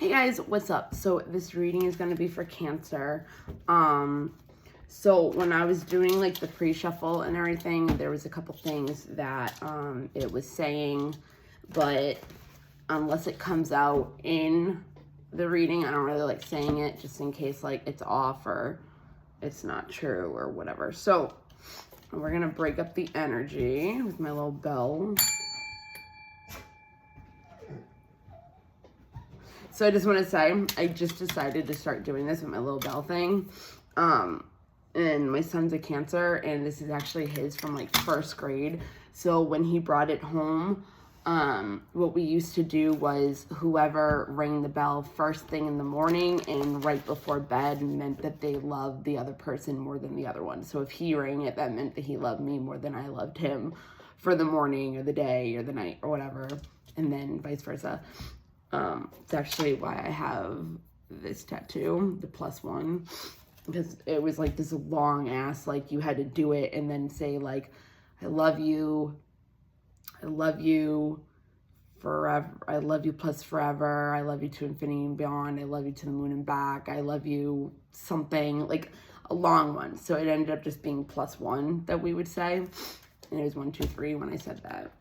Hey guys, what's up? So this reading is going to be for Cancer. So when I was doing like the pre-shuffle and everything, there was a couple things that it was saying, but unless it comes out in the reading, I don't really like saying it just in case like it's off or it's not true or whatever. So we're going to break up the energy with my little bell. So I just want to say, I just decided to start doing this with my little bell thing. And my son's a Cancer, and this is actually his from like first grade. So when he brought it home, what we used to do was whoever rang the bell first thing in the morning and right before bed meant that they loved the other person more than the other one. So if he rang it, that meant that he loved me more than I loved him for the morning or the day or the night or whatever. And then vice versa. It's actually why I have this tattoo, the +1, because it was like this long ass, like you had to do it and then say like, I love you forever, I love you plus forever, I love you to infinity and beyond, I love you to the moon and back, I love you something, like a long one. So it ended up just being +1 that we would say, and it was 1, 2, 3 when I said that.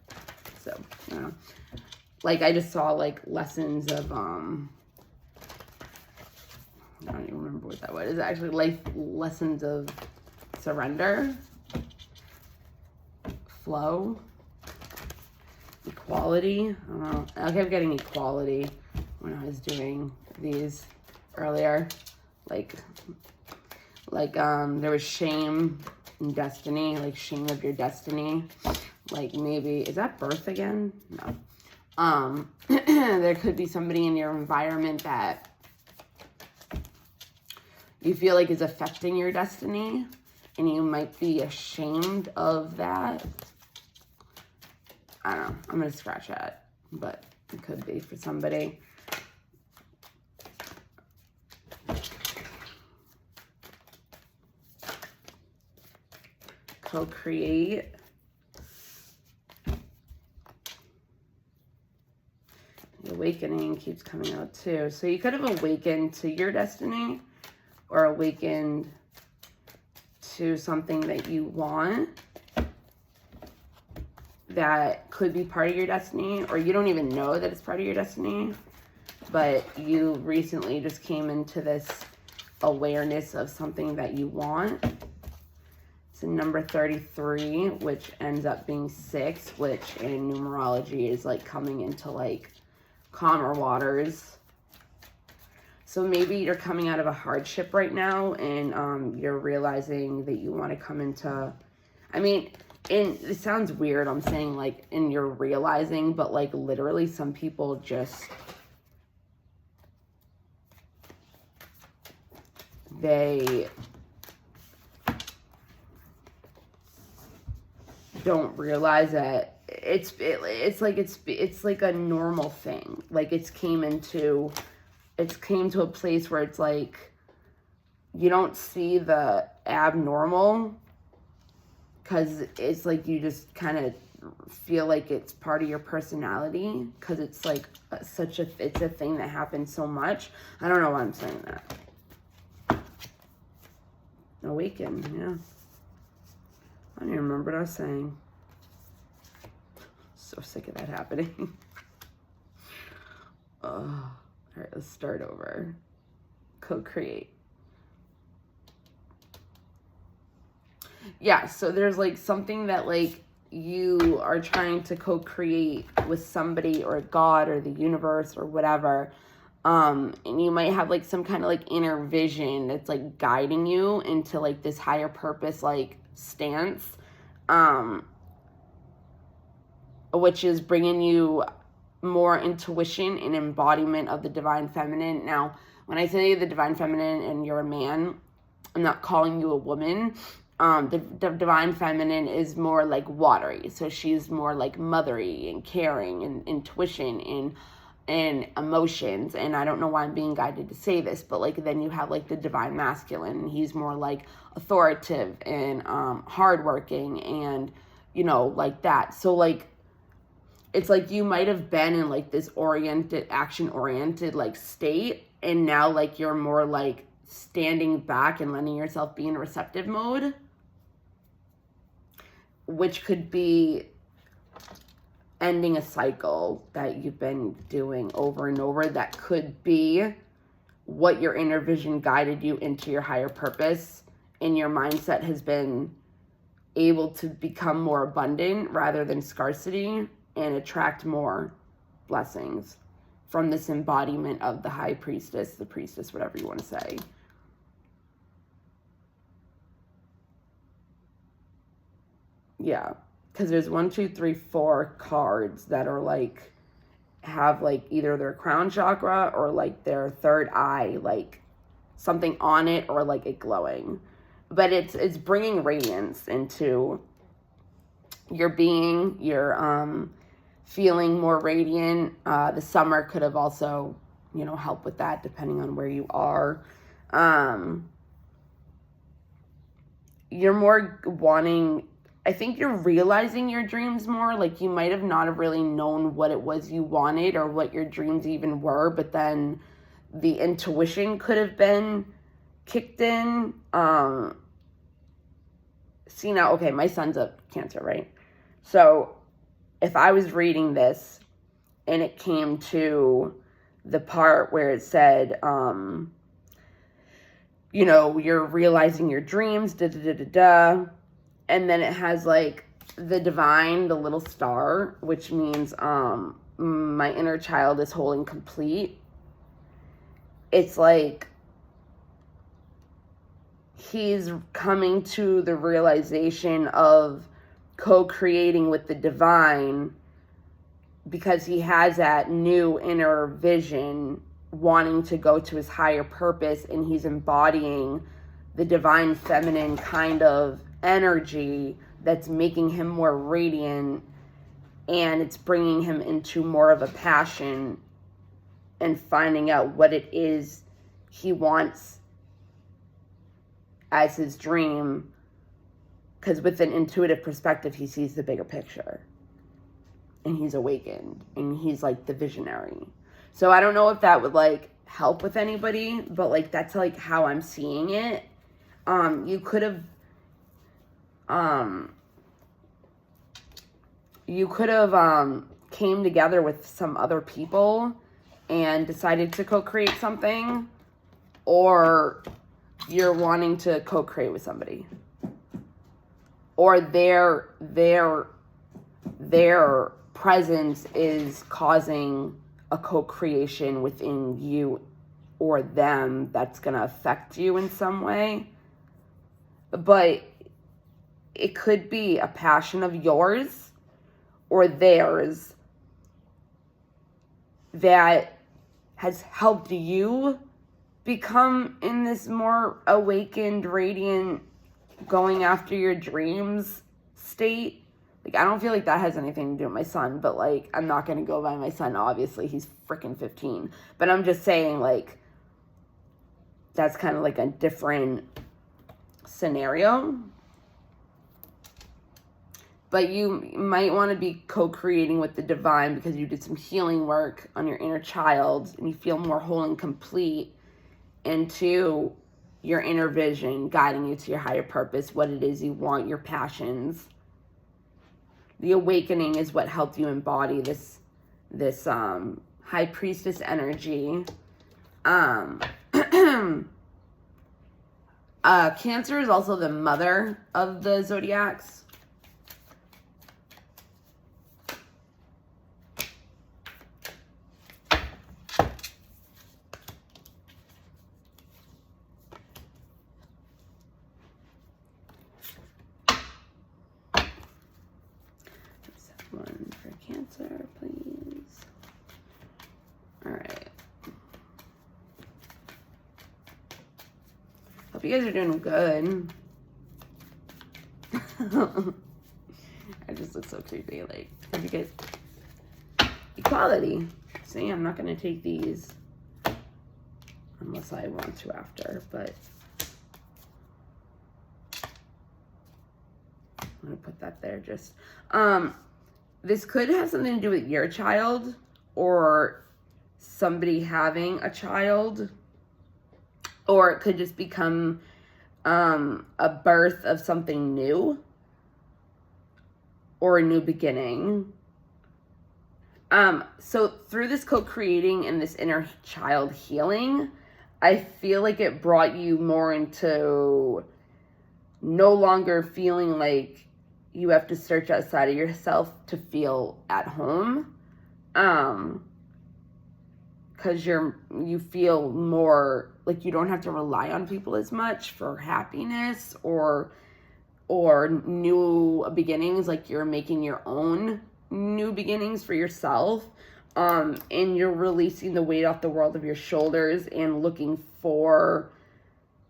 So, you know. Like, I just saw, like, lessons of, I don't even remember what that was. It's actually life lessons of surrender, flow, equality. I don't know. I kept getting equality when I was doing these earlier. Like, there was shame and destiny, like shame of your destiny. Like, maybe, is that birth again? No. There could be somebody in your environment that you feel like is affecting your destiny, and you might be ashamed of that. I don't know. I'm going to scratch that, but it could be for somebody. Co-create. Awakening keeps coming out too. So you could have awakened to your destiny or awakened to something that you want that could be part of your destiny, or you don't even know that it's part of your destiny, but you recently just came into this awareness of something that you want. It's number 33, which ends up being 6, which in numerology is like coming into like calmer waters. So maybe you're coming out of a hardship right now, and you're realizing that you want to come into, I mean, and it sounds weird, I'm saying like, and you're realizing, but like literally some people just, they don't realize that it's like a normal thing. Like it came to a place where it's like you don't see the abnormal, because it's like you just kind of feel like it's part of your personality, because it's like it's a thing that happens so much. I don't know why I'm saying that. Awaken, yeah. I don't even remember what I was saying. So sick of that happening. All right, let's start over. Co-create. Yeah, so there's like something that like you are trying to co-create with somebody or God or the universe or whatever. And you might have like some kind of like inner vision that's like guiding you into like this higher purpose like stance, which is bringing you more intuition and embodiment of the divine feminine. Now, when I say the divine feminine and you're a man, I'm not calling you a woman. The divine feminine is more like watery. So she's more like mothery and caring and intuition and emotions. And I don't know why I'm being guided to say this, but like then you have like the divine masculine, and he's more like authoritative and hardworking and, you know, like that. So like it's like you might have been in like this action oriented like state, and now like you're more like standing back and letting yourself be in receptive mode, which could be ending a cycle that you've been doing over and over. That could be what your inner vision guided you into your higher purpose, and your mindset has been able to become more abundant rather than scarcity and attract more blessings from this embodiment of the high priestess, the priestess, whatever you want to say. Yeah, because there's 1, 2, 3, 4 cards that are like, have like either their crown chakra or like their third eye, like something on it, or like it glowing. But it's bringing radiance into your being. You're feeling more radiant. The summer could have also, you know, helped with that depending on where you are. You're more wanting, I think you're realizing your dreams more. Like you might have not have really known what it was you wanted or what your dreams even were, but then the intuition could have been kicked in. See now, okay, my son's a Cancer, right? So if I was reading this and it came to the part where it said, you know, you're realizing your dreams, and then it has like the divine, the little star, which means my inner child is whole and complete. It's like he's coming to the realization of co-creating with the divine, because he has that new inner vision wanting to go to his higher purpose, and he's embodying the divine feminine kind of energy that's making him more radiant, and it's bringing him into more of a passion and finding out what it is he wants as his dream, because with an intuitive perspective he sees the bigger picture, and he's awakened, and he's like the visionary. So I don't know if that would like help with anybody, but like that's like how I'm seeing it. You could have came together with some other people and decided to co-create something, or you're wanting to co-create with somebody, or their presence is causing a co-creation within you or them that's going to affect you in some way. But it could be a passion of yours or theirs that has helped you become in this more awakened, radiant, going after your dreams state. Like, I don't feel like that has anything to do with my son, but like, I'm not going to go by my son, obviously. He's freaking 15. But I'm just saying, like, that's kind of like a different scenario. But you might want to be co-creating with the divine because you did some healing work on your inner child and you feel more whole and complete into your inner vision, guiding you to your higher purpose, what it is you want, your passions. The awakening is what helped you embody this high priestess energy. Cancer is also the mother of the zodiacs. One for Cancer, please. All right. Hope you guys are doing good. I just look so creepy. Like, hope you guys... Equality. See, I'm not going to take these unless I want to after, but I'm going to put that there just... this could have something to do with your child or somebody having a child, or it could just become a birth of something new or a new beginning. So through this co-creating and this inner child healing, I feel like it brought you more into no longer feeling like you have to search outside of yourself to feel at home. Because you feel more like you don't have to rely on people as much for happiness or new beginnings. Like you're making your own new beginnings for yourself. And you're releasing the weight off the world of your shoulders and looking for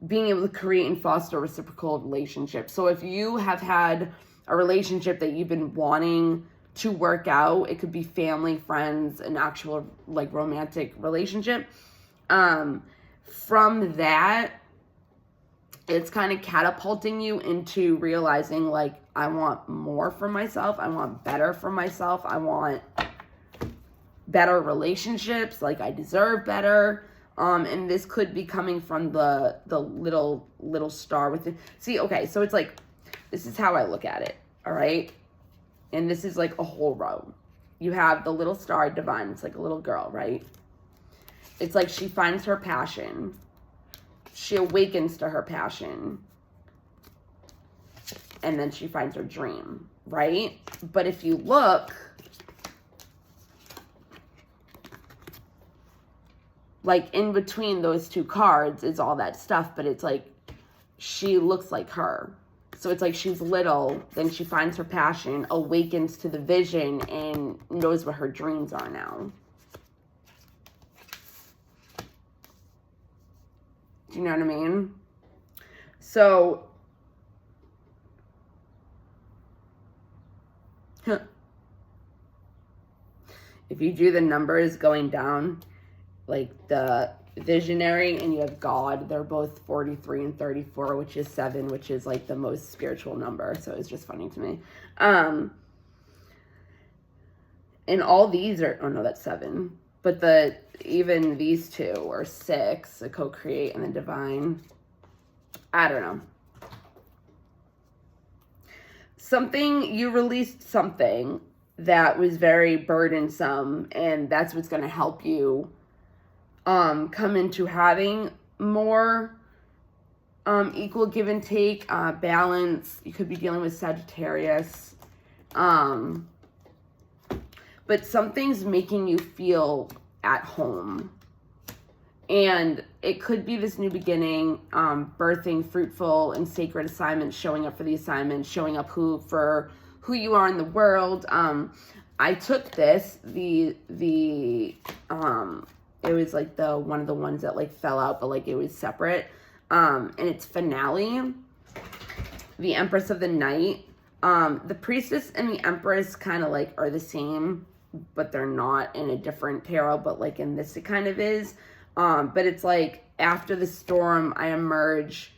being able to create and foster a reciprocal relationship. So if you have had a relationship that you've been wanting to work out, it could be family, friends, an actual like romantic relationship. From that, it's kind of catapulting you into realizing like, I want more for myself. I want better for myself. I want better relationships. Like I deserve better. And this could be coming from the little star within. See, okay, so it's like, this is how I look at it, all right? And this is like a whole row. You have the little star, divine. It's like a little girl, right? It's like she finds her passion. She awakens to her passion. And then she finds her dream, right? But if you look, like in between those two cards is all that stuff, but it's like she looks like her. So it's like she's little, then she finds her passion, awakens to the vision, and knows what her dreams are now. Do you know what I mean? So, if you do the numbers going down, like the visionary and you have God, they're both 43 and 34, which is 7, which is like the most spiritual number. So it's just funny to me. And all these are, oh no, that's 7. But even these two are 6, the co-create and the divine. I don't know. You released something that was very burdensome, and that's what's going to help you come into having more equal give and take, balance. You could be dealing with Sagittarius. But something's making you feel at home. And it could be this new beginning, birthing fruitful and sacred assignments, showing up for the assignment, showing up for who you are in the world. I took this, it was like one of the ones that like fell out, but like it was separate. And it's Finale, the Empress of the Night. The Priestess and the Empress kind of like are the same, but they're not in a different tarot, but like in this it kind of is. But it's like after the storm, I emerge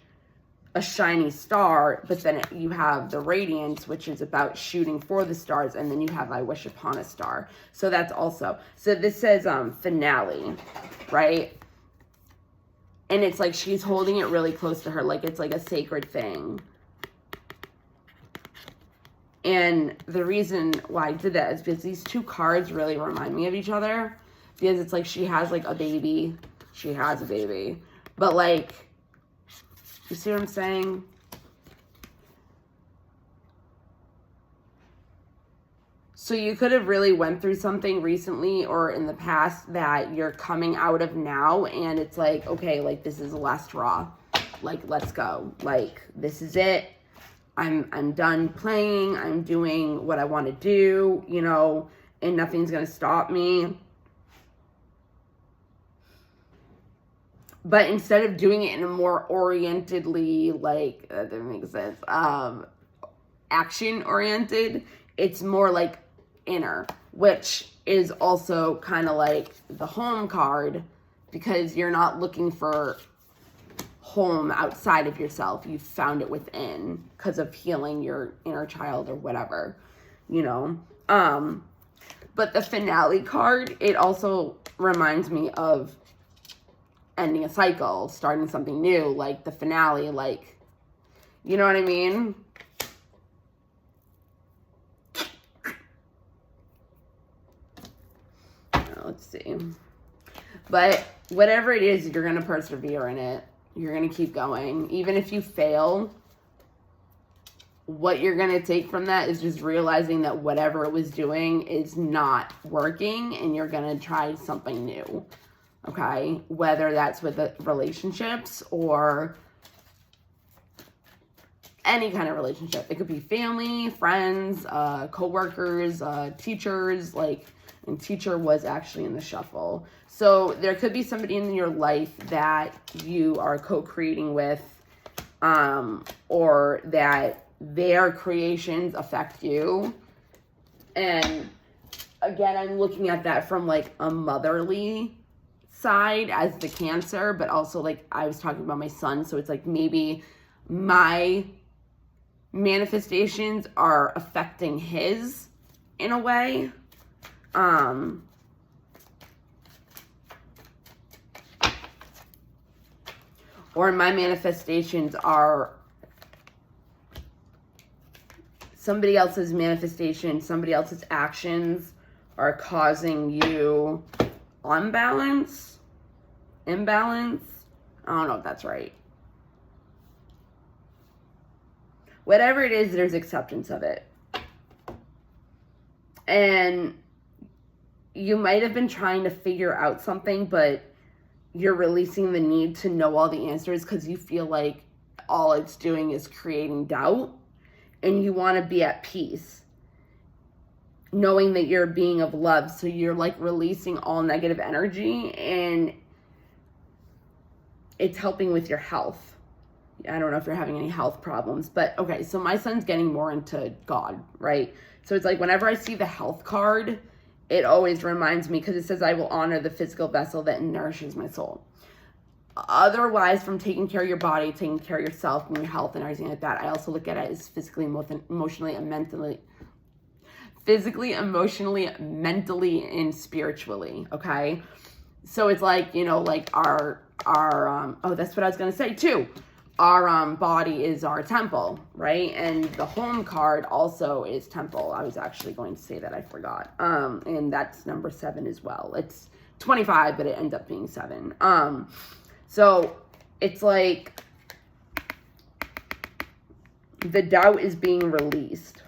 a shiny star, but then you have the Radiance, which is about shooting for the stars, and then you have I wish upon a star. So that's also, so this says Finale, right? And it's like she's holding it really close to her, like it's like a sacred thing. And the reason why I did that is because these two cards really remind me of each other. Because it's like she has like a baby. She has a baby. But like, you see what I'm saying? So you could have really went through something recently or in the past that you're coming out of now. And it's like, okay, like this is the last straw. Like, let's go. Like, this is it. I'm done playing. I'm doing what I want to do, you know, and nothing's going to stop me. But instead of doing it in a more orientedly, like, that doesn't make sense, action-oriented, it's more like inner, which is also kind of like the home card, because you're not looking for home outside of yourself. You found it within because of healing your inner child or whatever, you know. But the finale card, it also reminds me of ending a cycle, starting something new, like the finale, like, you know what I mean? Let's see. But whatever it is, you're going to persevere in it. You're going to keep going. Even if you fail, what you're going to take from that is just realizing that whatever it was doing is not working, and you're going to try something new. Okay? Whether that's with the relationships or any kind of relationship. It could be family, friends, co-workers, teachers, like, and teacher was actually in the shuffle. So there could be somebody in your life that you are co-creating with, or that their creations affect you. And again, I'm looking at that from like a motherly side as the Cancer, but also like I was talking about my son. So it's like maybe my manifestations are affecting his in a way. Or my manifestations are somebody else's manifestation, somebody else's actions are causing you imbalance. I don't know if that's right. Whatever it is, there's acceptance of it. And you might have been trying to figure out something, but you're releasing the need to know all the answers because you feel like all it's doing is creating doubt, and you want to be at peace knowing that you're a being of love. So you're like releasing all negative energy, and it's helping with your health. I don't know if you're having any health problems, but okay, so my son's getting more into God, right? So it's like whenever I see the health card, it always reminds me, because it says, I will honor the physical vessel that nourishes my soul. Otherwise, from taking care of your body, taking care of yourself and your health and everything like that, I also look at it as physically, emotionally, and mentally. Physically, emotionally, mentally, and spiritually, okay? So it's like, you know, like our oh, that's what I was going to say too. Our body is our temple, right? And the home card also is temple. I was actually going to say that, I forgot. And that's number 7 as well. It's 25, but it ends up being 7. So it's like the doubt is being released.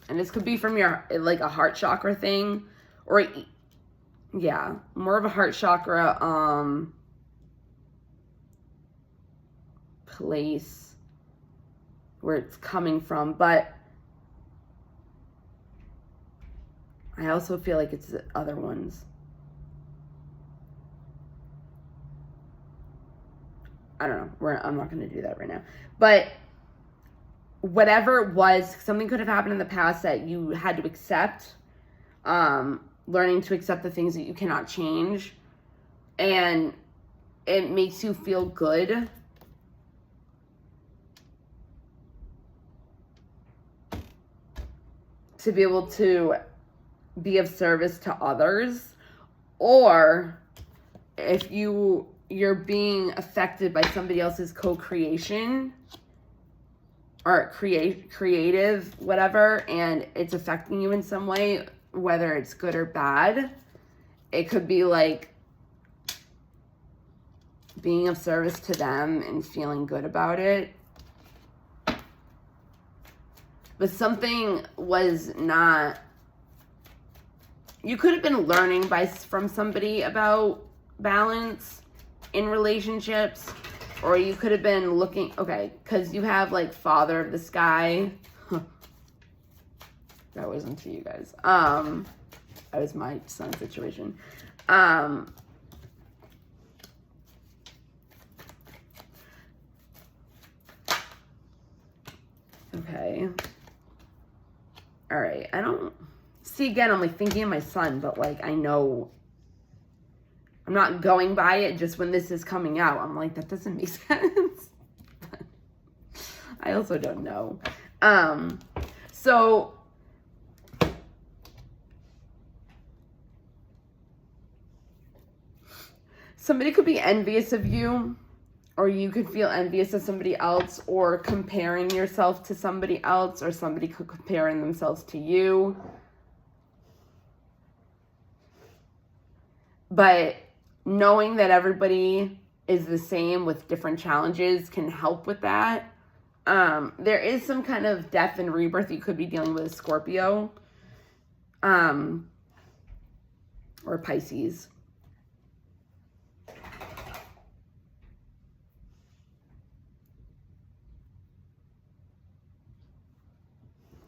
And this could be from your, like, a heart chakra thing, or yeah, more of a heart chakra, place where it's coming from. But I also feel like it's the other ones. I don't know. I'm not going to do that right now. But whatever it was, something could have happened in the past that you had to accept. Learning to accept the things that you cannot change. And it makes you feel good. To be able to be of service to others. Or if you're being affected by somebody else's co-creation or creative, whatever, and it's affecting you in some way, whether it's good or bad, it could be like being of service to them and feeling good about it. But something was not, you could have been learning from somebody about balance in relationships, or you could have been looking, okay, because you have like Father of the Sky. That wasn't to you guys. That was my son's situation. Okay. All right. I don't see, again, I'm like thinking of my son, but like I know I'm not going by it. Just when this is coming out, I'm like, that doesn't make sense. I also don't know. So somebody could be envious of you, or you could feel envious of somebody else, or comparing yourself to somebody else, or somebody could comparing themselves to you. But knowing that everybody is the same with different challenges can help with that. There is some kind of death and rebirth. You could be dealing with a Scorpio, or Pisces.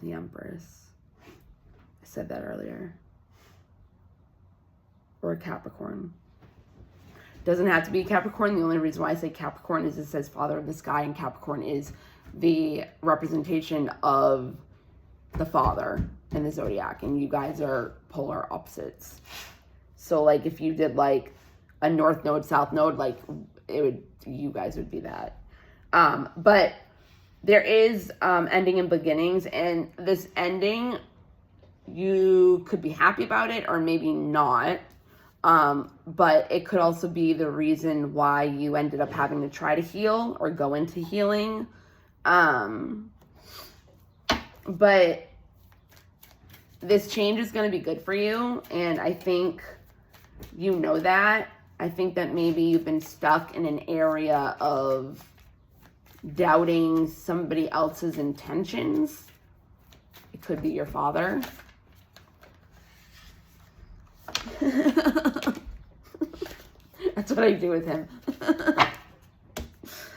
The Empress. I said that earlier. Or Capricorn. Doesn't have to be Capricorn. The only reason why I say Capricorn is it says Father of the Sky, and Capricorn is the representation of the father in the zodiac, and you guys are polar opposites. So like if you did like a north node, south node, like you guys would be that. But there is ending and beginnings, and this ending, you could be happy about it or maybe not. But it could also be the reason why you ended up having to try to heal or go into healing. But this change is going to be good for you, and I think you know that. I think that maybe you've been stuck in an area of doubting somebody else's intentions. It could be your father. That's what I do with him.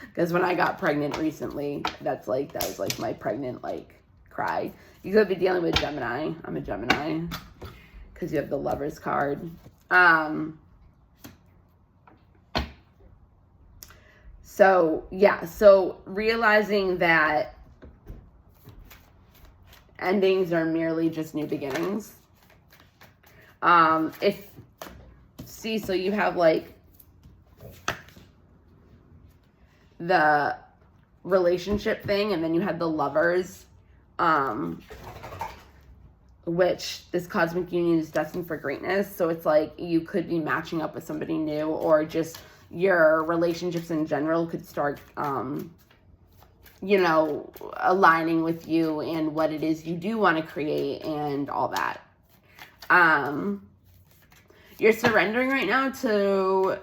Because when I got pregnant recently, that was like my pregnant cry. You could be dealing with Gemini. I'm a Gemini because you have the Lovers card. So yeah, so realizing that endings are merely just new beginnings. So you have like the relationship thing, and then you have the Lovers, which this cosmic union is destined for greatness. So it's like you could be matching up with somebody new, or just your relationships in general could start, aligning with you and what it is you do want to create and all that. You're surrendering right now to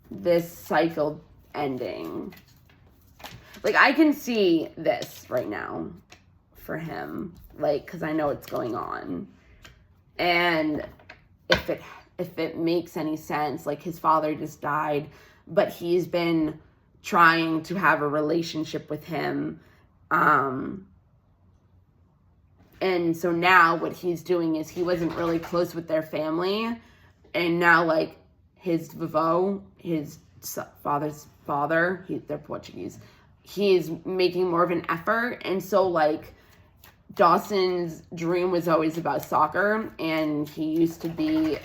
this cycle ending. Like, I can see this right now for him, like, because I know what's going on. And if it makes any sense, like, his father just died, but he's been trying to have a relationship with him. And so now what he's doing is he wasn't really close with their family. And now, like, his vovô, his father's father, they're Portuguese, he's making more of an effort. And so, like, Dawson's dream was always about soccer, and he used to be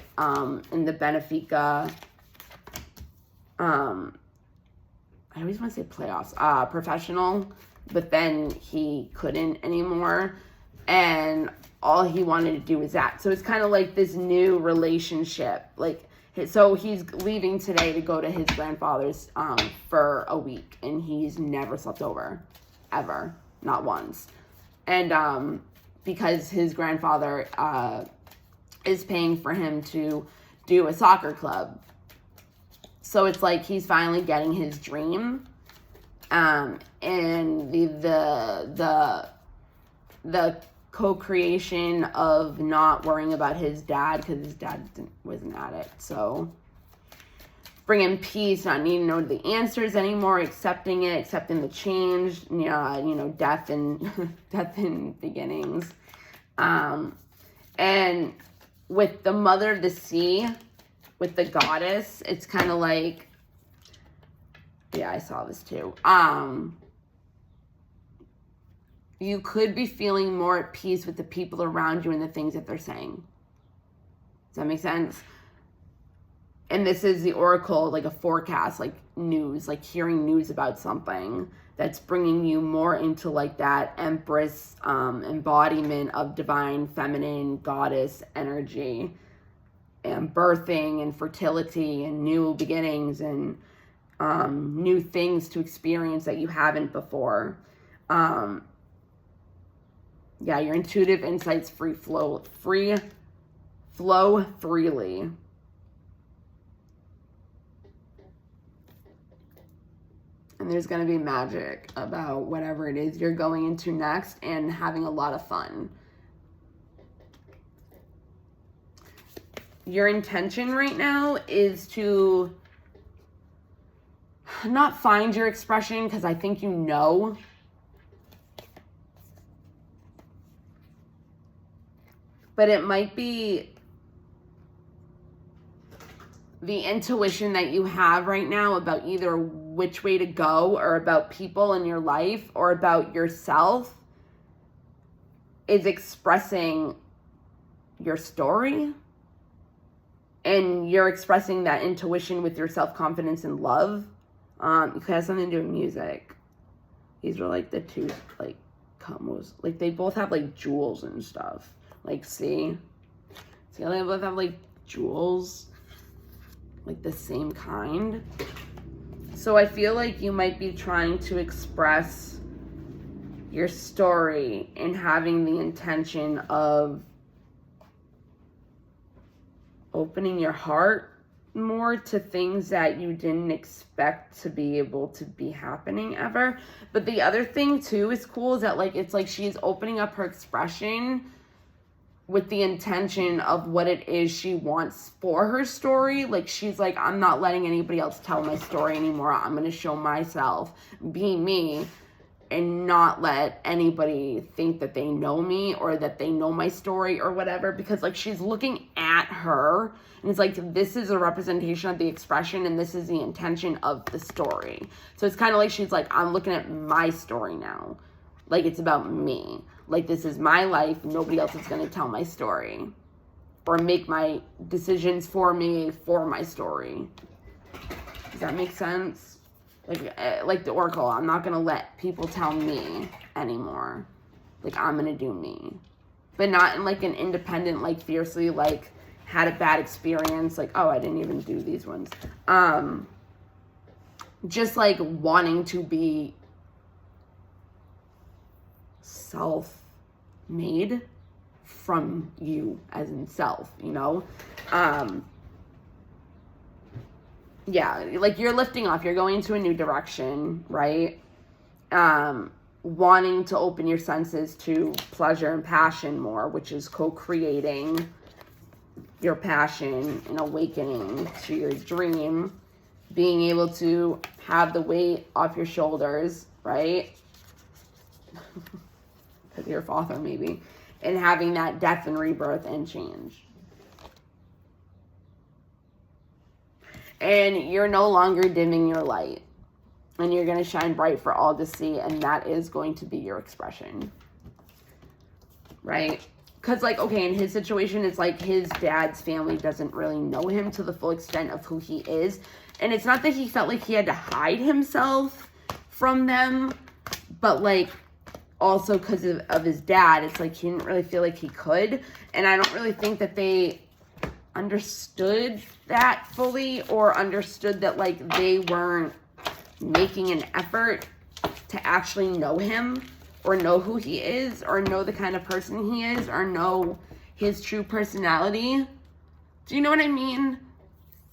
in the Benfica, I always want to say playoffs, professional, but then he couldn't anymore, and all he wanted to do was that. So it's kind of like this new relationship. Like, so he's leaving today to go to his grandfather's for a week, and he's never slept over, ever, not once. And because his grandfather is paying for him to do a soccer club. So it's like he's finally getting his dream. And the co-creation of not worrying about his dad, because his dad wasn't at it. So bringing peace, not needing to know the answers anymore, accepting it, accepting the change, death and beginnings. And with the mother of the sea, with the goddess, it's kind of like, yeah, I saw this too. You could be feeling more at peace with the people around you and the things that they're saying. Does that make sense? And this is the oracle, like a forecast, like news, like hearing news about something that's bringing you more into like that Empress embodiment of divine feminine goddess energy, and birthing and fertility and new beginnings and new things to experience that you haven't before. Yeah, your intuitive insights flow freely. And there's going to be magic about whatever it is you're going into next and having a lot of fun. Your intention right now is to not find your expression, because I think you know. But it might be the intuition that you have right now about either which way to go, or about people in your life, or about yourself, is expressing your story. And you're expressing that intuition with your self-confidence and love. It could have something to do with music. These are like the two, like, combos. Like, they both have like jewels and stuff. Like, see how they both have like jewels? Like the same kind. So I feel like you might be trying to express your story and having the intention of opening your heart more to things that you didn't expect to be able to be happening ever. But the other thing too is cool is that, like, it's like she's opening up her expression with the intention of what it is she wants for her story. Like, she's like, I'm not letting anybody else tell my story anymore. I'm going to show myself, be me, and not let anybody think that they know me or that they know my story or whatever. Because, like, she's looking at her and it's like, this is a representation of the expression and this is the intention of the story. So it's kind of like she's like, I'm looking at my story now. Like, it's about me. Like, this is my life. Nobody else is going to tell my story or make my decisions for me for my story. Does that make sense? Like the oracle, I'm not going to let people tell me anymore. Like, I'm going to do me. But not in like an independent, like fiercely, like had a bad experience. Like, oh, I didn't even do these ones. Just like wanting to be self-made from you, as in self, you know? Yeah, like you're lifting off, you're going into a new direction, right? Wanting to open your senses to pleasure and passion more, which is co-creating your passion and awakening to your dream, being able to have the weight off your shoulders, right? Because you're a father, maybe, and having that death and rebirth and change. And you're no longer dimming your light, and you're going to shine bright for all to see, and that is going to be your expression, right? Because, like, okay, in his situation, it's like his dad's family doesn't really know him to the full extent of who he is, and it's not that he felt like he had to hide himself from them, but, like, also because of his dad, it's like he didn't really feel like he could, and I don't really think that they understood that fully, or understood that, like, they weren't making an effort to actually know him, or know who he is, or know the kind of person he is, or know his true personality. Do you know what I mean?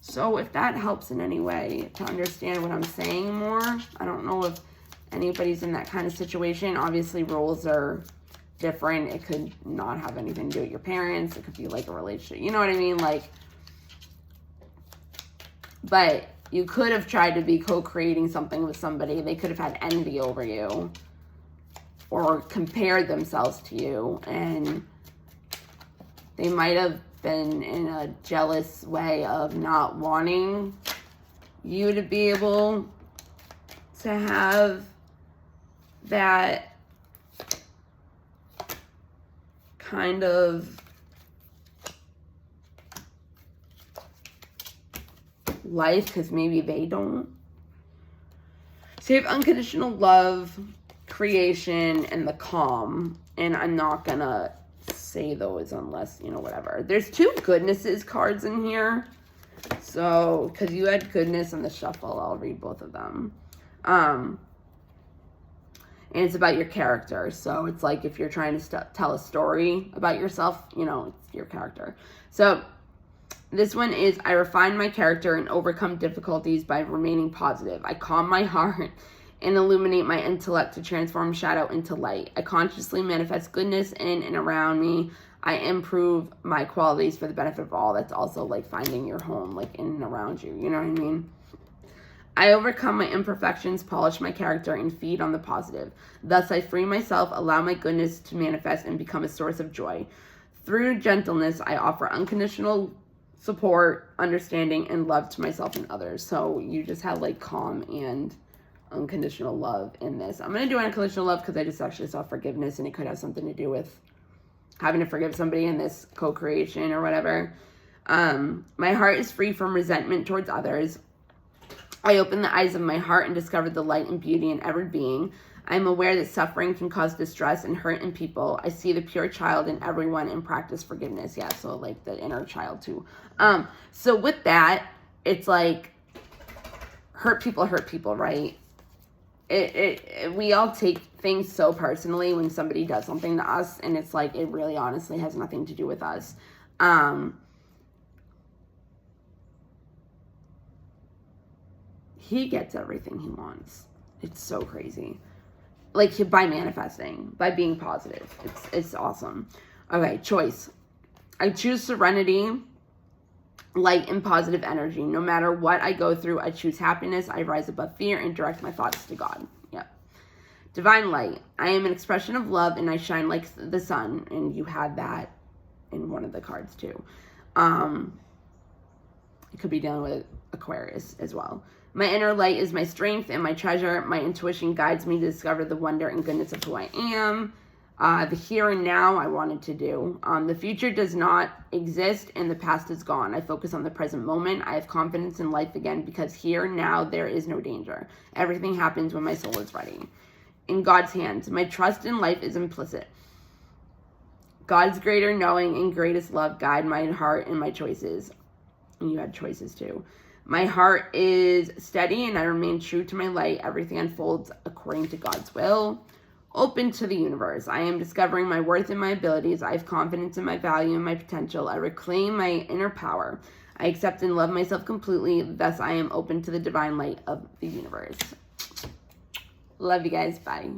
So if that helps in any way to understand what I'm saying more, I don't know if anybody's in that kind of situation. Obviously, roles are different. It could not have anything to do with your parents. It could be like a relationship. You know what I mean? Like, but you could have tried to be co-creating something with somebody. They could have had envy over you or compared themselves to you, and they might have been in a jealous way of not wanting you to be able to have that kind of life because maybe they don't. So you have unconditional love, creation, and the calm. And I'm not going to say those unless, you know, whatever. There's 2 goodnesses cards in here. So, because you had goodness in the shuffle, I'll read both of them. And it's about your character. So it's like if you're trying to tell a story about yourself, you know, it's your character. So this one is, I refine my character and overcome difficulties by remaining positive. I calm my heart and illuminate my intellect to transform shadow into light. I consciously manifest goodness in and around me. I improve my qualities for the benefit of all. That's also like finding your home, like in and around you. You know what I mean? I overcome my imperfections, polish my character, and feed on the positive. Thus, I free myself, allow my goodness to manifest, and become a source of joy. Through gentleness, I offer unconditional support, understanding, and love to myself and others. So you just have like calm and unconditional love in this. I'm going to do unconditional love because I just actually saw forgiveness, and it could have something to do with having to forgive somebody in this co-creation or whatever. My heart is free from resentment towards others. I open the eyes of my heart and discover the light and beauty in every being. I am aware that suffering can cause distress and hurt in people. I see the pure child in everyone and practice forgiveness. Yeah, so like the inner child too. So with that, it's like hurt people, right? We all take things so personally when somebody does something to us, and it's like it really honestly has nothing to do with us. He gets everything he wants. It's so crazy. Like by manifesting, by being positive. It's awesome. Okay, choice. I choose serenity, light, and positive energy. No matter what I go through, I choose happiness. I rise above fear and direct my thoughts to God. Yep. Divine light. I am an expression of love and I shine like the sun. And you had that in one of the cards too. It could be dealing with Aquarius as well. My inner light is my strength and my treasure. My intuition guides me to discover the wonder and goodness of who I am. The here and now I wanted to do. The future does not exist and the past is gone. I focus on the present moment. I have confidence in life again because here now there is no danger. Everything happens when my soul is ready. In God's hands, my trust in life is implicit. God's greater knowing and greatest love guide my heart and my choices. And you had choices too. My heart is steady and I remain true to my light. Everything unfolds according to God's will. Open to the universe. I am discovering my worth and my abilities. I have confidence in my value and my potential. I reclaim my inner power. I accept and love myself completely. Thus, I am open to the divine light of the universe. Love you guys. Bye.